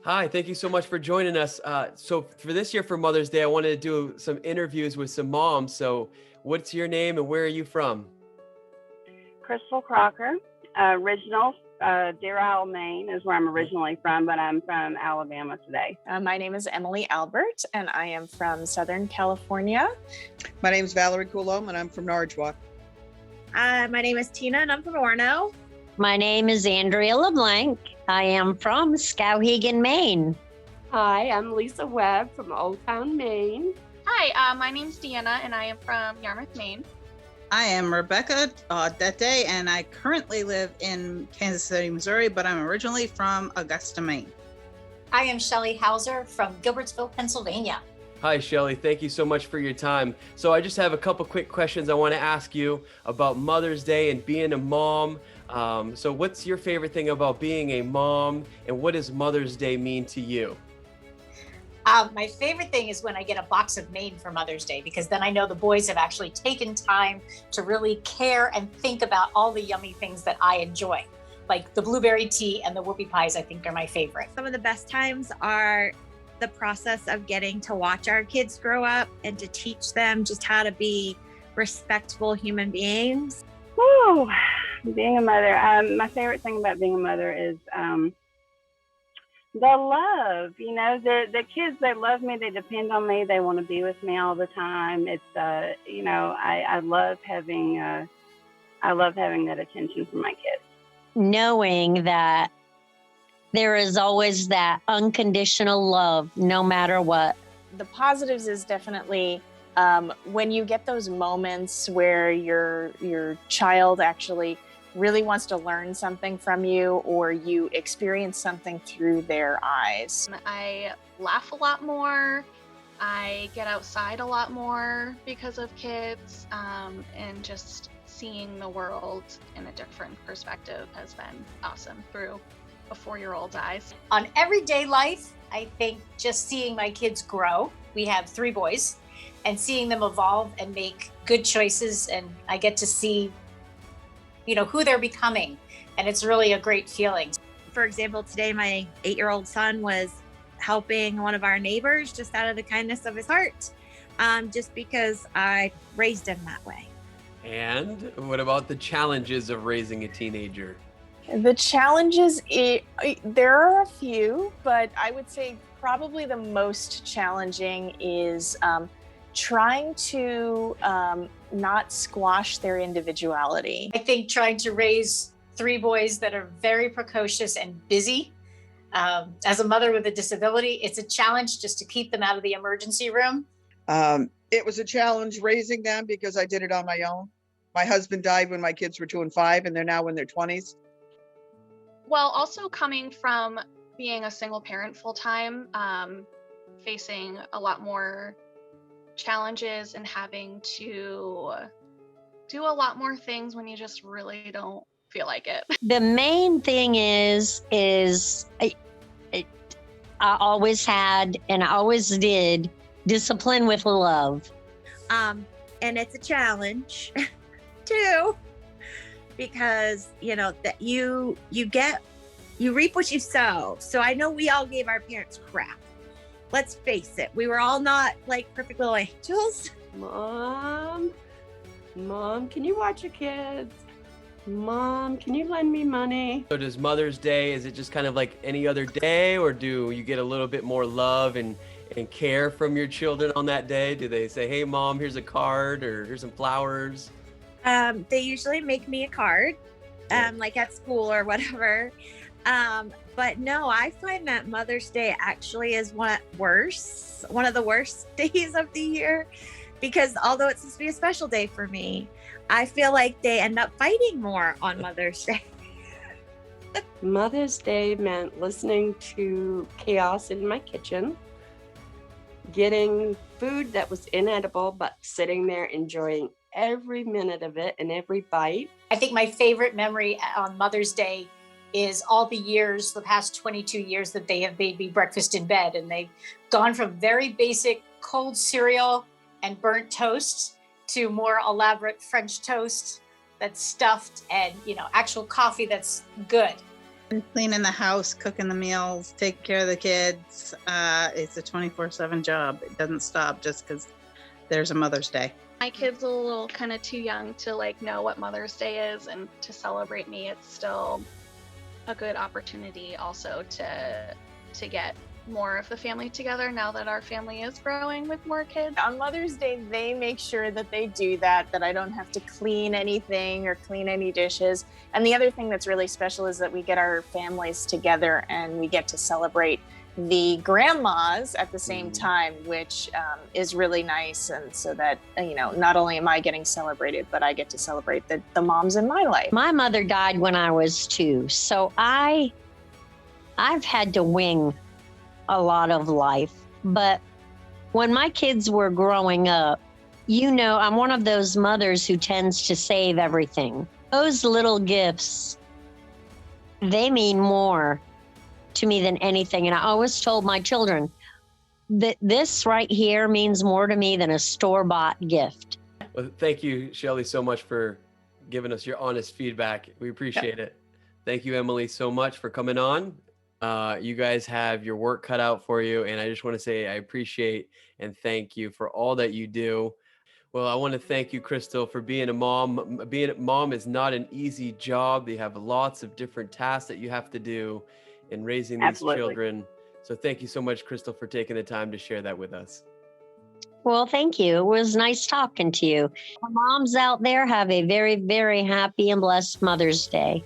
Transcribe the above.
Hi, thank you so much for joining us. So for this year for Mother's Day, I wanted to do some interviews with some moms. So what's your name and where are you from? Crystal Crocker, original Deer Isle, Maine is where I'm originally from, but I'm from Alabama today. My name is Emily Albert, and I am from Southern California. My name is Valerie Coulombe, and I'm from Norridgewock. My name is Tina, and I'm from Orono. My name is Andrea LeBlanc. I am from Skowhegan, Maine. Hi, I'm Lisa Webb from Old Town, Maine. Hi, my name's Deanna, and I am from Yarmouth, Maine. I am Rebecca Dete, and I currently live in Kansas City, Missouri, but I'm originally from Augusta, Maine. I am Shelley Hauser from Gilbertsville, Pennsylvania. Hi, Shelly. Thank you so much for your time. So I just have a couple quick questions I want to ask you about Mother's Day and being a mom. So what's your favorite thing about being a mom, and what does Mother's Day mean to you? My favorite thing is when I get a box of Maine for Mother's Day, because then I know the boys have actually taken time to really care and think about all the yummy things that I enjoy. Like the blueberry tea and the whoopie pies, I think are my favorite. Some of the best times are the process of getting to watch our kids grow up and to teach them just how to be respectful human beings. Woo! Being a mother, my favorite thing about being a mother is the love. You know, the kids, they love me, they depend on me, they want to be with me all the time. It's I love having that attention from my kids. Knowing that there is always that unconditional love, no matter what. The positives is definitely when you get those moments where your child actually really wants to learn something from you, or you experience something through their eyes. I laugh a lot more. I get outside a lot more because of kids, and just seeing the world in a different perspective has been awesome through a 4-year-old's eyes. On everyday life, I think just seeing my kids grow. We have 3 boys, and seeing them evolve and make good choices, and I get to see who they're becoming, and it's really a great feeling. For example, today my 8-year-old son was helping one of our neighbors just out of the kindness of his heart, just because I raised him that way. And what about the challenges of raising a teenager? The challenges, there are a few, but I would say probably the most challenging is trying to not squash their individuality. I think trying to raise 3 boys that are very precocious and busy. As a mother with a disability, it's a challenge just to keep them out of the emergency room. It was a challenge raising them because I did it on my own. My husband died when my kids were 2 and 5, and they're now in their 20s. Well, also coming from being a single parent full-time, facing a lot more challenges and having to do a lot more things when you just really don't feel like it. The main thing is I always had and I always did discipline with love. And it's a challenge too, because that you reap what you sow. So I know we all gave our parents crap. Let's face it, we were all not like perfect little angels. Mom, can you watch your kids? Mom, can you lend me money? So does Mother's Day, is it just kind of like any other day, or do you get a little bit more love and care from your children on that day? Do they say, hey mom, here's a card, or here's some flowers? They usually make me a card, like at school or whatever. But no, I find that Mother's Day actually is one of the worst days of the year, because although it's supposed to be a special day for me, I feel like they end up fighting more on Mother's Day. Mother's Day meant listening to chaos in my kitchen, getting food that was inedible, but sitting there enjoying every minute of it and every bite. I think my favorite memory on Mother's Day is all the years, the past 22 years that they have made me breakfast in bed, and they've gone from very basic cold cereal and burnt toast to more elaborate French toast that's stuffed and, actual coffee that's good. Cleaning the house, cooking the meals, taking care of the kids. It's a 24/7 job. It doesn't stop just because there's a Mother's Day. My kid's a little kind of too young to like know what Mother's Day is, and to celebrate me, it's still a good opportunity also to get more of the family together now that our family is growing with more kids. On Mother's Day, they make sure that they do that I don't have to clean anything or clean any dishes. And the other thing that's really special is that we get our families together and we get to celebrate the grandmas at the same time, which is really nice. And so that, not only am I getting celebrated, but I get to celebrate the moms in my life. My mother died when I was 2, so I've had to wing a lot of life. But when my kids were growing up, I'm one of those mothers who tends to save everything. Those little gifts, they mean more to me than anything. And I always told my children that this right here means more to me than a store-bought gift. Well, thank you, Shelly, so much for giving us your honest feedback. We appreciate it. Thank you, Emily, so much for coming on. You guys have your work cut out for you. And I just want to say I appreciate and thank you for all that you do. Well, I want to thank you, Crystal, for being a mom. Being a mom is not an easy job. You have lots of different tasks that you have to do in raising these children. So thank you so much, Crystal, for taking the time to share that with us. Well, thank you. It was nice talking to you. Moms out there, have a very, very happy and blessed Mother's Day.